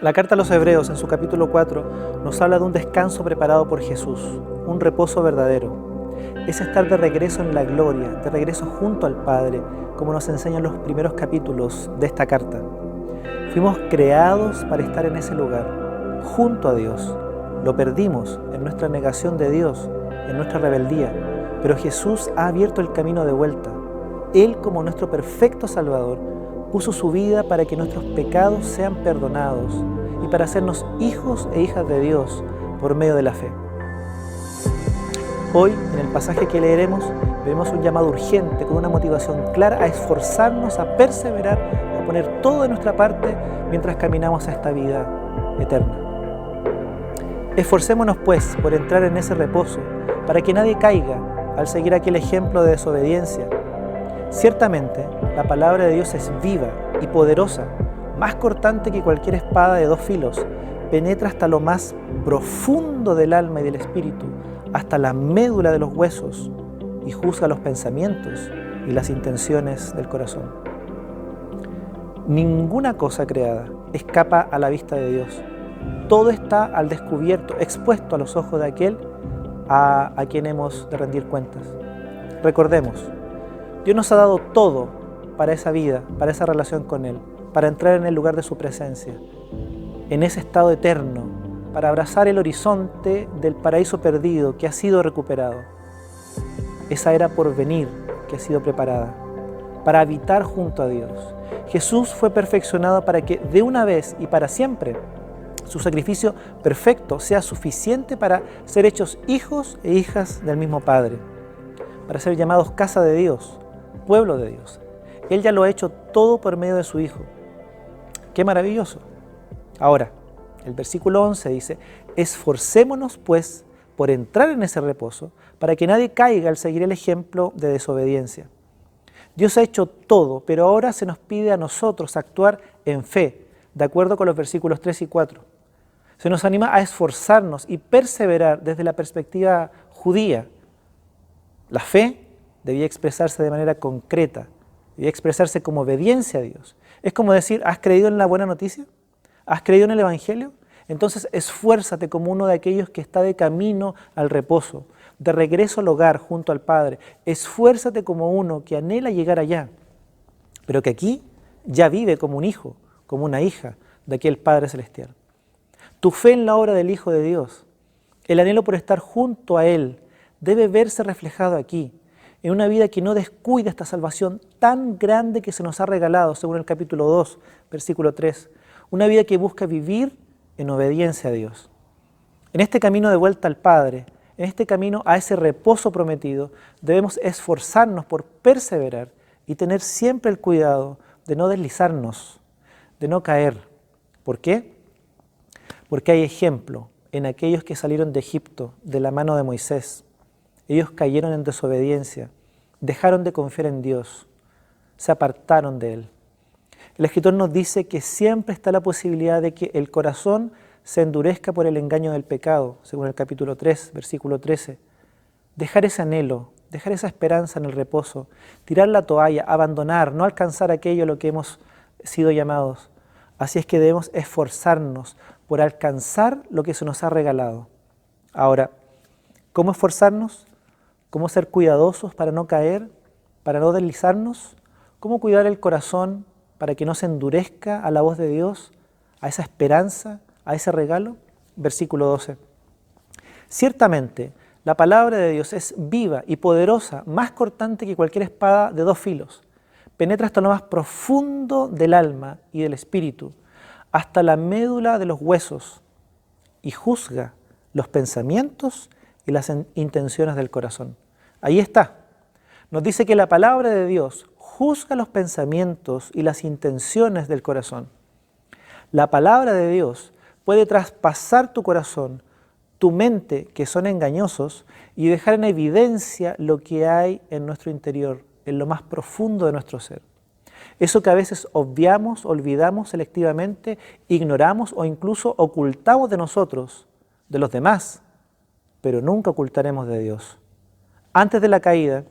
La carta a los Hebreos, en su capítulo 4, nos habla de un descanso preparado por Jesús, un reposo verdadero. Es estar de regreso en la gloria, de regreso junto al Padre, como nos enseñan los primeros capítulos de esta carta. Fuimos creados para estar en ese lugar, junto a Dios. Lo perdimos en nuestra negación de Dios, en nuestra rebeldía, pero Jesús ha abierto el camino de vuelta. Él, como nuestro perfecto Salvador, puso su vida para que nuestros pecados sean perdonados y para hacernos hijos e hijas de Dios por medio de la fe. Hoy, en el pasaje que leeremos, veremos un llamado urgente con una motivación clara a esforzarnos, a perseverar, a poner todo de nuestra parte mientras caminamos a esta vida eterna. Esforcémonos, pues, por entrar en ese reposo, para que nadie caiga al seguir aquel ejemplo de desobediencia. Ciertamente, la palabra de Dios es viva y poderosa, más cortante que cualquier espada de dos filos, penetra hasta lo más profundo del alma y del espíritu, hasta la médula de los huesos, y juzga los pensamientos y las intenciones del corazón. Ninguna cosa creada escapa a la vista de Dios. Todo está al descubierto, expuesto a los ojos de aquel a quien hemos de rendir cuentas. Recordemos, Dios nos ha dado todo para esa vida, para esa relación con Él, para entrar en el lugar de su presencia, en ese estado eterno, para abrazar el horizonte del paraíso perdido que ha sido recuperado. Esa era por venir que ha sido preparada, para habitar junto a Dios. Jesús fue perfeccionado para que de una vez y para siempre su sacrificio perfecto sea suficiente para ser hechos hijos e hijas del mismo Padre, para ser llamados casa de Dios, pueblo de Dios. Él ya lo ha hecho todo por medio de su Hijo. ¡Qué maravilloso! Ahora, el versículo 11 dice: esforcémonos pues por entrar en ese reposo, para que nadie caiga al seguir el ejemplo de desobediencia. Dios ha hecho todo, pero ahora se nos pide a nosotros actuar en fe, de acuerdo con los versículos 3 y 4. Se nos anima a esforzarnos y perseverar desde la perspectiva judía. La fe debía expresarse de manera concreta, debía expresarse como obediencia a Dios. Es como decir: ¿has creído en la buena noticia? ¿Has creído en el Evangelio? Entonces esfuérzate como uno de aquellos que está de camino al reposo, de regreso al hogar junto al Padre. Esfuérzate como uno que anhela llegar allá, pero que aquí ya vive como un hijo, como una hija de aquel Padre Celestial. Tu fe en la obra del Hijo de Dios, el anhelo por estar junto a Él, debe verse reflejado aquí, en una vida que no descuida esta salvación tan grande que se nos ha regalado, según el capítulo 2, versículo 3. Una vida que busca vivir en obediencia a Dios. En este camino de vuelta al Padre, en este camino a ese reposo prometido, debemos esforzarnos por perseverar y tener siempre el cuidado de no deslizarnos, de no caer. ¿Por qué? Porque hay ejemplo en aquellos que salieron de Egipto de la mano de Moisés. Ellos cayeron en desobediencia, dejaron de confiar en Dios, se apartaron de Él. El escritor nos dice que siempre está la posibilidad de que el corazón se endurezca por el engaño del pecado, según el capítulo 3, versículo 13. Dejar ese anhelo, dejar esa esperanza en el reposo, tirar la toalla, abandonar, no alcanzar aquello a lo que hemos sido llamados. Así es que debemos esforzarnos por alcanzar lo que se nos ha regalado. Ahora, ¿cómo esforzarnos? ¿Cómo ser cuidadosos para no caer, para no deslizarnos? ¿Cómo cuidar el corazón para que no se endurezca a la voz de Dios, a esa esperanza, a ese regalo? Versículo 12. Ciertamente, la palabra de Dios es viva y poderosa, más cortante que cualquier espada de dos filos. Penetra hasta lo más profundo del alma y del espíritu, hasta la médula de los huesos, y juzga los pensamientos y las intenciones del corazón. Ahí está. Nos dice que la palabra de Dios juzga los pensamientos y las intenciones del corazón. La palabra de Dios puede traspasar tu corazón, tu mente, que son engañosos, y dejar en evidencia lo que hay en nuestro interior, en lo más profundo de nuestro ser. Eso que a veces obviamos, olvidamos selectivamente, ignoramos o incluso ocultamos de nosotros, de los demás, pero nunca ocultaremos de Dios. Antes de la caída,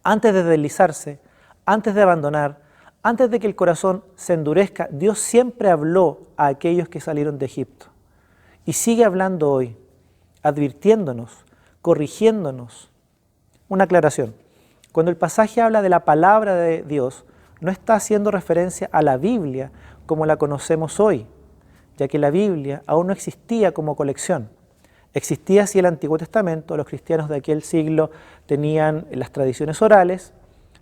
antes de deslizarse, antes de abandonar, Antes de que el corazón se endurezca, Dios siempre habló a aquellos que salieron de Egipto. Y sigue hablando hoy, advirtiéndonos, corrigiéndonos. Una aclaración. Cuando el pasaje habla de la palabra de Dios, no está haciendo referencia a la Biblia como la conocemos hoy, ya que la Biblia aún no existía como colección. Existía así el Antiguo Testamento, los cristianos de aquel siglo tenían las tradiciones orales,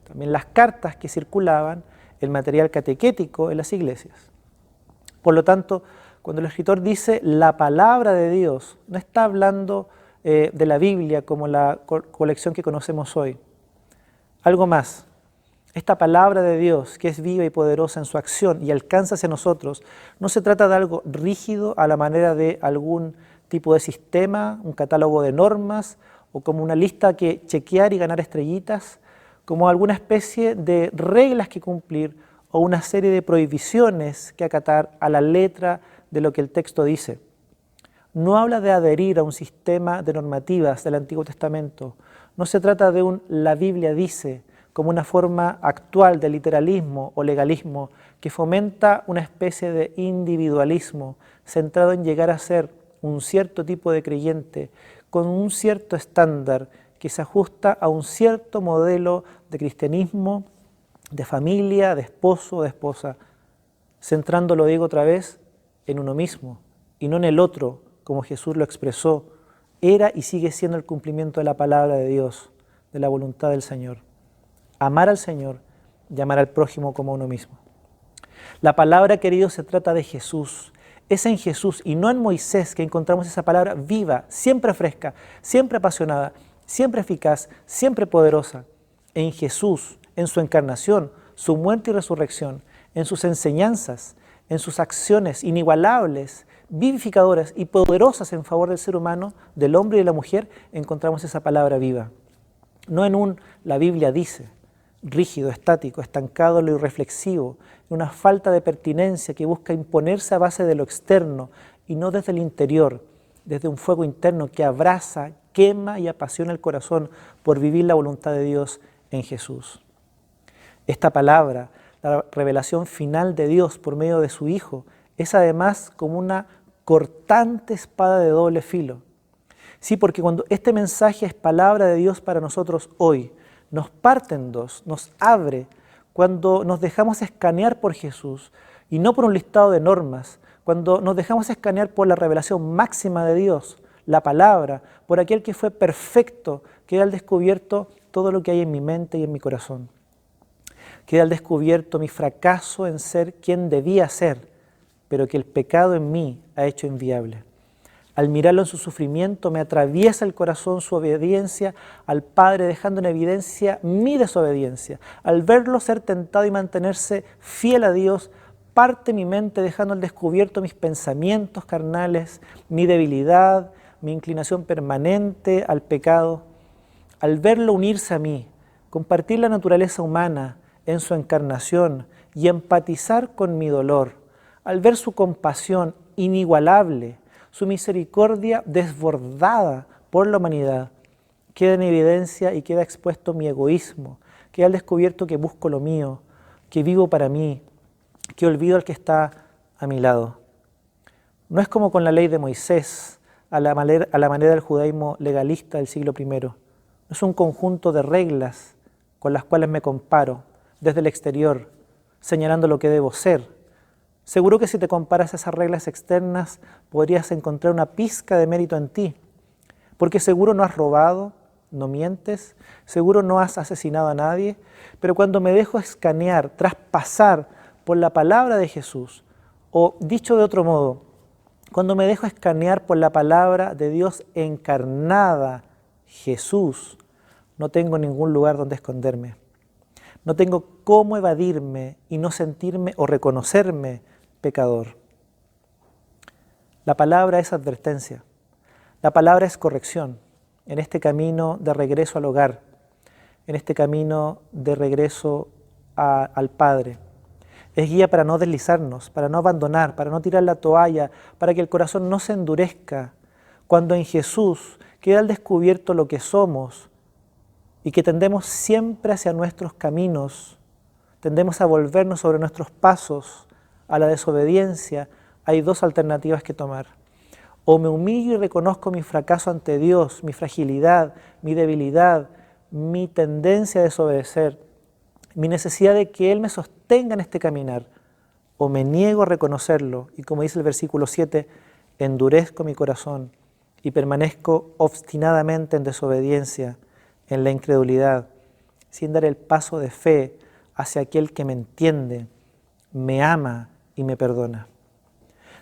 también las cartas que circulaban, el material catequético en las iglesias. Por lo tanto, cuando el escritor dice la palabra de Dios, no está hablando de la Biblia como la colección que conocemos hoy. Algo más, esta palabra de Dios, que es viva y poderosa en su acción y alcanza hacia nosotros, no se trata de algo rígido a la manera de algún tipo de sistema, un catálogo de normas o como una lista que chequear y ganar estrellitas, como alguna especie de reglas que cumplir o una serie de prohibiciones que acatar a la letra de lo que el texto dice. No habla de adherir a un sistema de normativas del Antiguo Testamento. No se trata de un la Biblia dice, como una forma actual de literalismo o legalismo que fomenta una especie de individualismo centrado en llegar a ser un cierto tipo de creyente con un cierto estándar que se ajusta a un cierto modelo de cristianismo, de familia, de esposo, de esposa, centrando, lo digo otra vez, en uno mismo y no en el otro, como Jesús lo expresó, era y sigue siendo el cumplimiento de la palabra de Dios, de la voluntad del Señor. Amar al Señor y amar al prójimo como a uno mismo. La palabra, queridos, se trata de Jesús. Es en Jesús y no en Moisés que encontramos esa palabra viva, siempre fresca, siempre apasionada, siempre eficaz, siempre poderosa. En Jesús, en su encarnación, su muerte y resurrección, en sus enseñanzas, en sus acciones inigualables, vivificadoras y poderosas en favor del ser humano, del hombre y de la mujer, encontramos esa palabra viva. No en un la Biblia dice, rígido, estático, estancado, lo irreflexivo, una falta de pertinencia que busca imponerse a base de lo externo y no desde el interior, desde un fuego interno que abraza, quema y apasiona el corazón por vivir la voluntad de Dios en Jesús. Esta palabra, la revelación final de Dios por medio de su Hijo, es además como una cortante espada de doble filo. Sí, porque cuando este mensaje es palabra de Dios para nosotros hoy, nos parte en dos, nos abre, cuando nos dejamos escanear por Jesús y no por un listado de normas, cuando nos dejamos escanear por la revelación máxima de Dios, la palabra, por aquel que fue perfecto, queda al descubierto todo lo que hay en mi mente y en mi corazón. Queda al descubierto mi fracaso en ser quien debía ser, pero que el pecado en mí ha hecho inviable. Al mirarlo en su sufrimiento, me atraviesa el corazón su obediencia al Padre, dejando en evidencia mi desobediencia. Al verlo ser tentado y mantenerse fiel a Dios, parte mi mente dejando al descubierto mis pensamientos carnales, mi debilidad, mi inclinación permanente al pecado. Al verlo unirse a mí, compartir la naturaleza humana en su encarnación y empatizar con mi dolor, al ver su compasión inigualable, su misericordia desbordada por la humanidad, queda en evidencia y queda expuesto mi egoísmo, queda al descubierto que busco lo mío, que vivo para mí, que olvido al que está a mi lado. No es como con la ley de Moisés, a la manera del judaísmo legalista del siglo I. No es un conjunto de reglas con las cuales me comparo desde el exterior, señalando lo que debo ser. Seguro que si te comparas a esas reglas externas, podrías encontrar una pizca de mérito en ti, porque seguro no has robado, no mientes, seguro no has asesinado a nadie, pero cuando me dejo escanear, traspasar por la palabra de Jesús, o dicho de otro modo, cuando me dejo escanear por la palabra de Dios encarnada, Jesús, no tengo ningún lugar donde esconderme. No tengo cómo evadirme y no sentirme o reconocerme pecador. La palabra es advertencia. La palabra es corrección en este camino de regreso al hogar, en este camino de regreso al Padre. Es guía para no deslizarnos, para no abandonar, para no tirar la toalla, para que el corazón no se endurezca, cuando en Jesús queda al descubierto lo que somos y que tendemos siempre hacia nuestros caminos, tendemos a volvernos sobre nuestros pasos a la desobediencia, hay dos alternativas que tomar. O me humillo y reconozco mi fracaso ante Dios, mi fragilidad, mi debilidad, mi tendencia a desobedecer, mi necesidad de que Él me sostenga en este caminar. O me niego a reconocerlo y, como dice el versículo 7, endurezco mi corazón y permanezco obstinadamente en desobediencia, en la incredulidad, sin dar el paso de fe hacia aquel que me entiende, me ama y me perdona.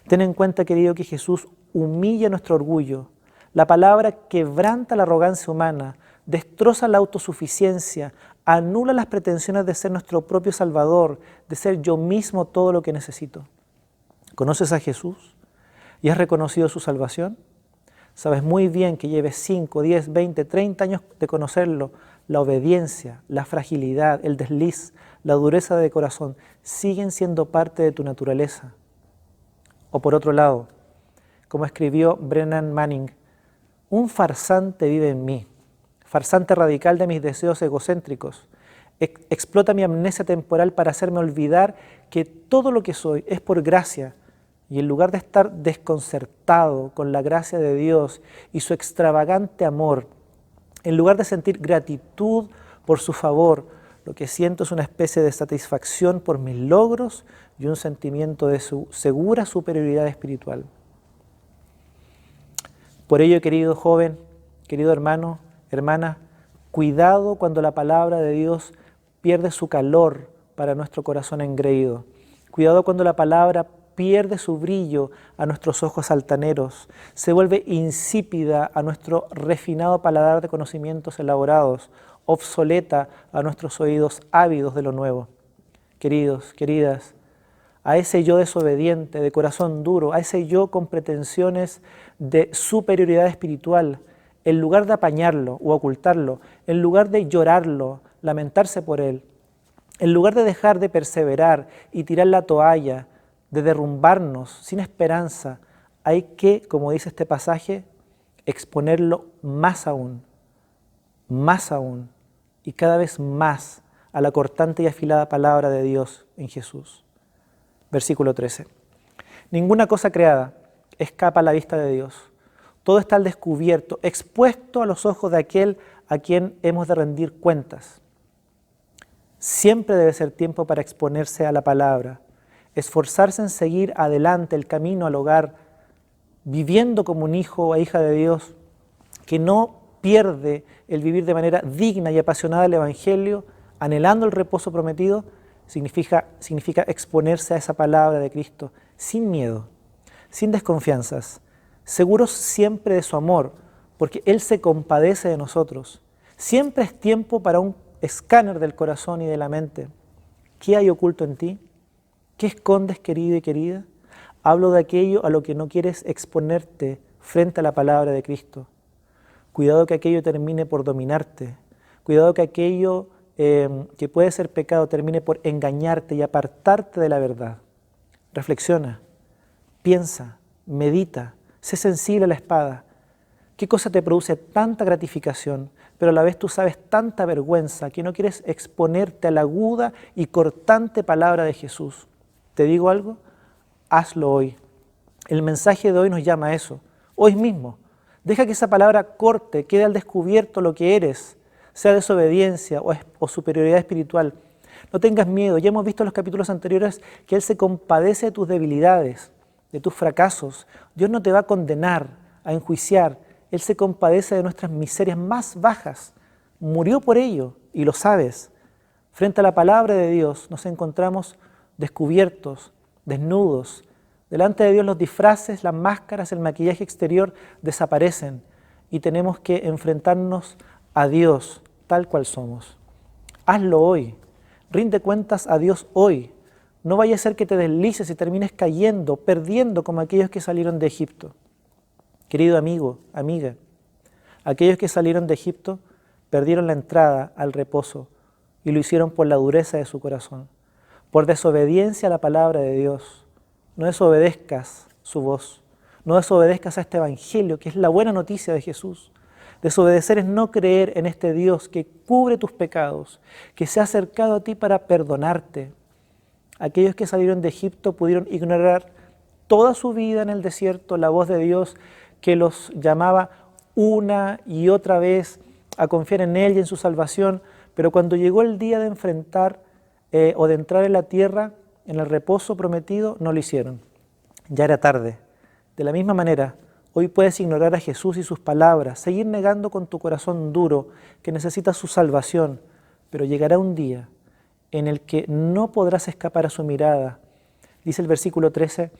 Ten en cuenta, querido, que Jesús humilla nuestro orgullo. La palabra quebranta la arrogancia humana, destroza la autosuficiencia, anula las pretensiones de ser nuestro propio Salvador, de ser yo mismo todo lo que necesito. ¿Conoces a Jesús? ¿Y has reconocido su salvación? Sabes muy bien que lleves 5, 10, 20, 30 años de conocerlo. La obediencia, la fragilidad, el desliz, la dureza de corazón siguen siendo parte de tu naturaleza. O por otro lado, como escribió Brennan Manning, un farsante vive en mí, farsante radical de mis deseos egocéntricos. Explota mi amnesia temporal para hacerme olvidar que todo lo que soy es por gracia, y en lugar de estar desconcertado con la gracia de Dios y su extravagante amor, en lugar de sentir gratitud por su favor, lo que siento es una especie de satisfacción por mis logros y un sentimiento de su segura superioridad espiritual. Por ello, querido joven, querido hermano, hermana, cuidado cuando la palabra de Dios pierde su calor para nuestro corazón engreído. Cuidado cuando la palabra pierde su brillo a nuestros ojos altaneros, se vuelve insípida a nuestro refinado paladar de conocimientos elaborados, obsoleta a nuestros oídos ávidos de lo nuevo. Queridos, queridas, a ese yo desobediente, de corazón duro, a ese yo con pretensiones de superioridad espiritual, en lugar de apañarlo o ocultarlo, en lugar de llorarlo, lamentarse por él, en lugar de dejar de perseverar y tirar la toalla, de derrumbarnos sin esperanza, hay que, como dice este pasaje, exponerlo más aún, y cada vez más a la cortante y afilada palabra de Dios en Jesús. Versículo 13. Ninguna cosa creada escapa a la vista de Dios. Todo está al descubierto, expuesto a los ojos de aquel a quien hemos de rendir cuentas. Siempre debe ser tiempo para exponerse a la palabra, esforzarse en seguir adelante el camino al hogar, viviendo como un hijo o hija de Dios, que no pierde el vivir de manera digna y apasionada el Evangelio, anhelando el reposo prometido, significa exponerse a esa palabra de Cristo sin miedo, sin desconfianzas, seguros siempre de su amor, porque Él se compadece de nosotros. Siempre es tiempo para un escáner del corazón y de la mente. ¿Qué hay oculto en ti? ¿Qué escondes, querido y querida? Hablo de aquello a lo que no quieres exponerte frente a la palabra de Cristo. Cuidado que aquello termine por dominarte. Cuidado que aquello que puede ser pecado termine por engañarte y apartarte de la verdad. Reflexiona, piensa, medita, sé sensible a la espada. ¿Qué cosa te produce tanta gratificación, pero a la vez tú sabes tanta vergüenza que no quieres exponerte a la aguda y cortante palabra de Jesús? ¿Te digo algo? Hazlo hoy. El mensaje de hoy nos llama a eso, hoy mismo. Deja que esa palabra corte, quede al descubierto lo que eres, sea desobediencia o superioridad espiritual. No tengas miedo, ya hemos visto en los capítulos anteriores que Él se compadece de tus debilidades, de tus fracasos. Dios no te va a condenar, a enjuiciar. Él se compadece de nuestras miserias más bajas. Murió por ello y lo sabes. Frente a la palabra de Dios nos encontramos descubiertos, desnudos. Delante de Dios los disfraces, las máscaras, el maquillaje exterior desaparecen y tenemos que enfrentarnos a Dios tal cual somos. Hazlo hoy. Rinde cuentas a Dios hoy. No vaya a ser que te deslices y termines cayendo, perdiendo como aquellos que salieron de Egipto. Querido amigo, amiga, aquellos que salieron de Egipto perdieron la entrada al reposo y lo hicieron por la dureza de su corazón, por desobediencia a la palabra de Dios. No desobedezcas su voz, no desobedezcas a este Evangelio que es la buena noticia de Jesús. Desobedecer es no creer en este Dios que cubre tus pecados, que se ha acercado a ti para perdonarte. Aquellos que salieron de Egipto pudieron ignorar toda su vida en el desierto la voz de Dios que los llamaba una y otra vez a confiar en Él y en su salvación, pero cuando llegó el día de enfrentar o de entrar en la tierra, en el reposo prometido, no lo hicieron. Ya era tarde. De la misma manera, hoy puedes ignorar a Jesús y sus palabras, seguir negando con tu corazón duro que necesitas su salvación, pero llegará un día en el que no podrás escapar a su mirada. Dice el versículo 13,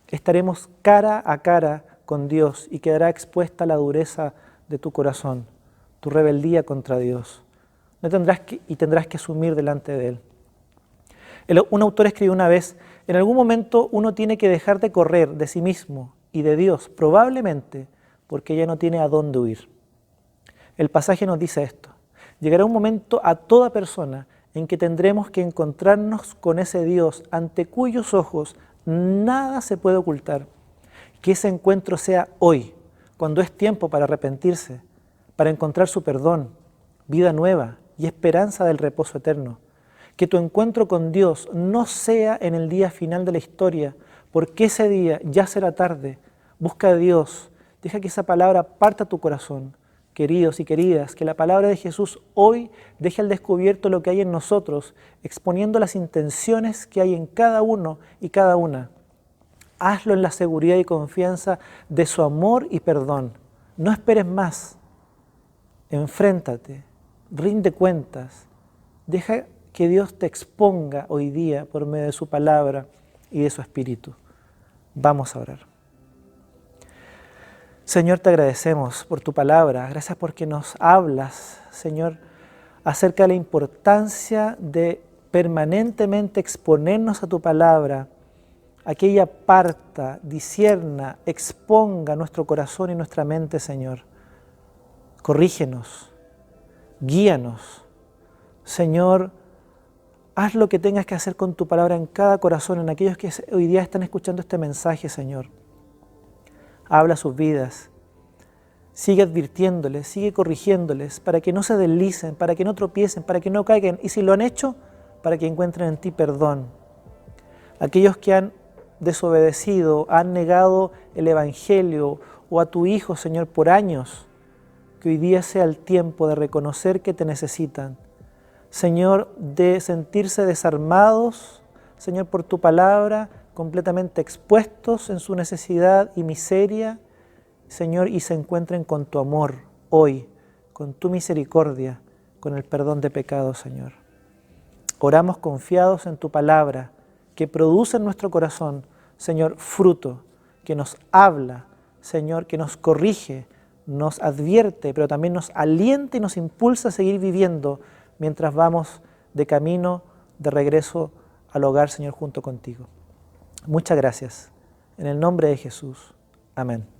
estaremos cara a cara con Dios y quedará expuesta la dureza de tu corazón, tu rebeldía contra Dios. Tendrás que asumir delante de Él. Un autor escribió una vez, en algún momento uno tiene que dejar de correr de sí mismo y de Dios, probablemente porque ya no tiene a dónde huir. El pasaje nos dice esto, llegará un momento a toda persona en que tendremos que encontrarnos con ese Dios ante cuyos ojos nada se puede ocultar. Que ese encuentro sea hoy, cuando es tiempo para arrepentirse, para encontrar su perdón, vida nueva y esperanza del reposo eterno. Que tu encuentro con Dios no sea en el día final de la historia, porque ese día ya será tarde. Busca a Dios, deja que esa palabra parta tu corazón. Queridos y queridas, que la palabra de Jesús hoy deje al descubierto lo que hay en nosotros, exponiendo las intenciones que hay en cada uno y cada una. Hazlo en la seguridad y confianza de su amor y perdón. No esperes más. Enfréntate, rinde cuentas, deja que Dios te exponga hoy día por medio de su palabra y de su Espíritu. Vamos a orar. Señor, te agradecemos por tu palabra, gracias porque nos hablas, Señor, acerca de la importancia de permanentemente exponernos a tu palabra, a que ella parta, discierna, exponga nuestro corazón y nuestra mente, Señor. Corrígenos, guíanos. Señor, haz lo que tengas que hacer con tu palabra en cada corazón, en aquellos que hoy día están escuchando este mensaje, Señor. Habla sus vidas. Sigue advirtiéndoles, sigue corrigiéndoles para que no se deslicen, para que no tropiecen, para que no caigan. Y si lo han hecho, para que encuentren en ti perdón. Aquellos que han desobedecido, han negado el Evangelio o a tu Hijo, Señor, por años, que hoy día sea el tiempo de reconocer que te necesitan. Señor, de sentirse desarmados, Señor, por tu palabra, completamente expuestos en su necesidad y miseria, Señor, y se encuentren con tu amor hoy, con tu misericordia, con el perdón de pecados, Señor. Oramos confiados en tu palabra, que produce en nuestro corazón, Señor, fruto, que nos habla, Señor, que nos corrige, nos advierte, pero también nos alienta y nos impulsa a seguir viviendo mientras vamos de camino, de regreso al hogar, Señor, junto contigo. Muchas gracias. En el nombre de Jesús. Amén.